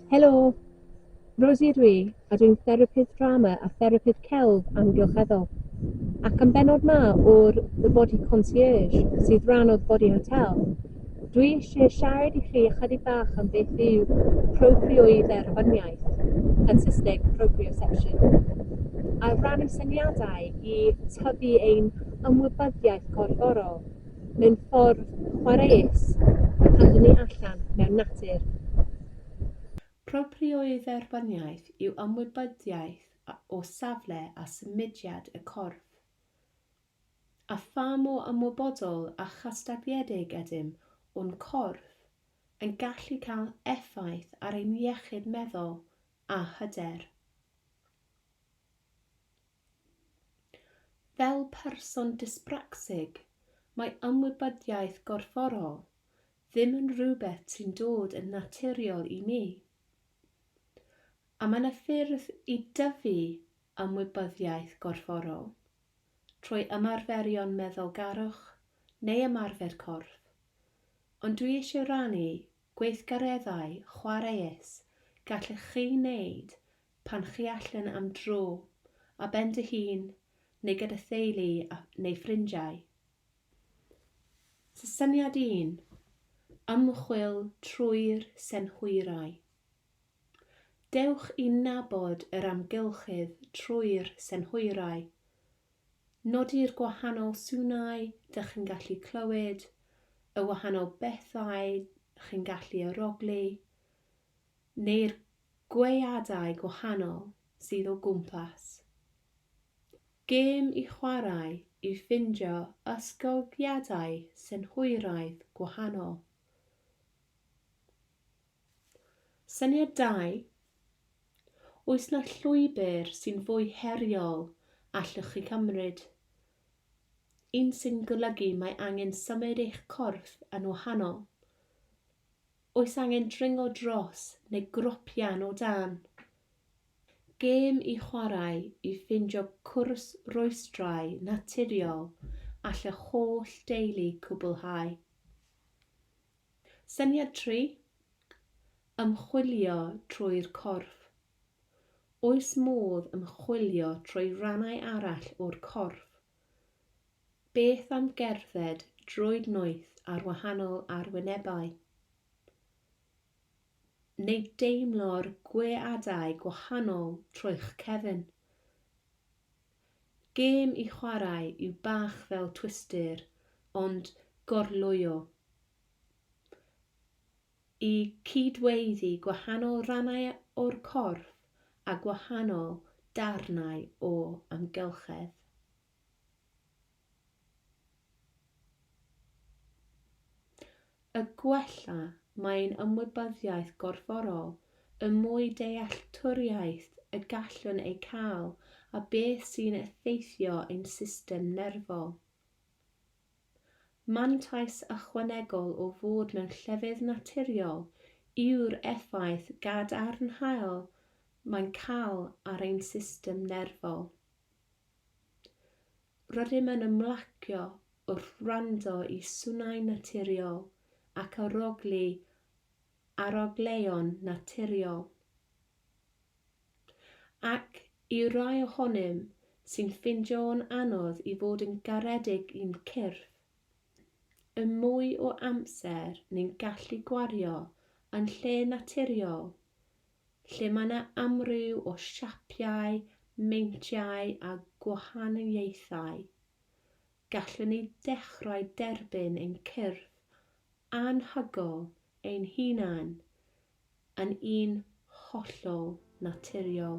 Helo, Rosie ydw i, a dwi'n therapydd drama a therapydd celf amgylcheddol. Ac yn benod ma o'r Mae Body Concierge, sydd rhan o'r Body Hotel, dwi eisiau siarad i chi ychydig bach am beth yw proprioedderbyniaeth, yn Saesneg proprioception, a rhannu syniadau i tyfu ein ymwybyddiaeth corfforol mewn ffordd chwareus pan dyn ni allan mewn natur. Proprioedderbyniaeth yw ymwybyddiaeth o safle a symudiad y corff. A pha mor ymwybodol a chystadledig ydym o'n corff yn gallu cael effaith ar ein iechyd meddwl a hyder. Fel person dyspracsig, mae ymwybyddiaeth gorfforol ddim yn rhywbeth sy'n dod yn naturiol i mi. A mae'n y ffyrdd i dyfu ymwybyddiaeth gorfforol trwy ymarferion meddwlgarwch neu ymarfer corff, ond dwi eisiau rannu gweithgareddau chwareus gallech chi wneud pan chi allan am dro a ben dy hun neu gyda theulu neu ffrindiau. Syniad 1. Ymchwil trwy'r senhwyrau. Dewch i nabod yr amgylchydd trwy'r senhwyrau. Nodi'r gwahanol swnau dych chi'n gallu clywed, y wahanol bethau chi'n gallu aroglu, neu'r gweadau gwahanol sydd o gwmpas. Gêm i chwarae i ffindio ysgogiadau senhwyraidd gwahanol. Syniad 2. Oes na llwybr sy'n fwy heriol allwch chi cymryd? Un sy'n golygu mae angen symud eich corff yn wahanol. Oes angen dringo dros neu gropian o dan? Gêm i chwarae i ffindio cwrwsrwystrau naturiol all y holl deulu cwblhau. Syniad 3. Ymchwilio trwy'r corff. Oes modd ymchwilio trwy rannau arall o'r corff? Beth am gerdded drwy noeth ar wahanol arwynebau? Neu deimlo'r gweadau gwahanol trwy'ch cefn? Gêm i chwarae yw bach fel twister, ond gorlwyo. I cydweiddi gwahanol rannau o'r corff a gwahanol darnau o amgylchedd. Y gwella mae'n ymwybyddiaeth gorfforol, y mwy dealltwriaeth y gallwn ei cael a beth sy'n effeithio ein system nerfol. Mantais ychwanegol o fod mewn llefydd naturiol yw'r effaith gadarnhaol mae'n cael ar ein system nerfol. Rydym yn ymlacio wrth wrando i swnau naturiol ac aroglu arogleon naturiol. Ac i rai ohonym sy'n ffindio'n anodd i fod yn garedig i'n cyrff, y mwy o amser ni'n gallu gwario yn lle naturiol, lle mae yna amryw o siapiau, meintiau a gwahaniaethau, gallwn ni dechrau derbyn ein cyrff anhygoel ein hunain yn un hollol naturiol.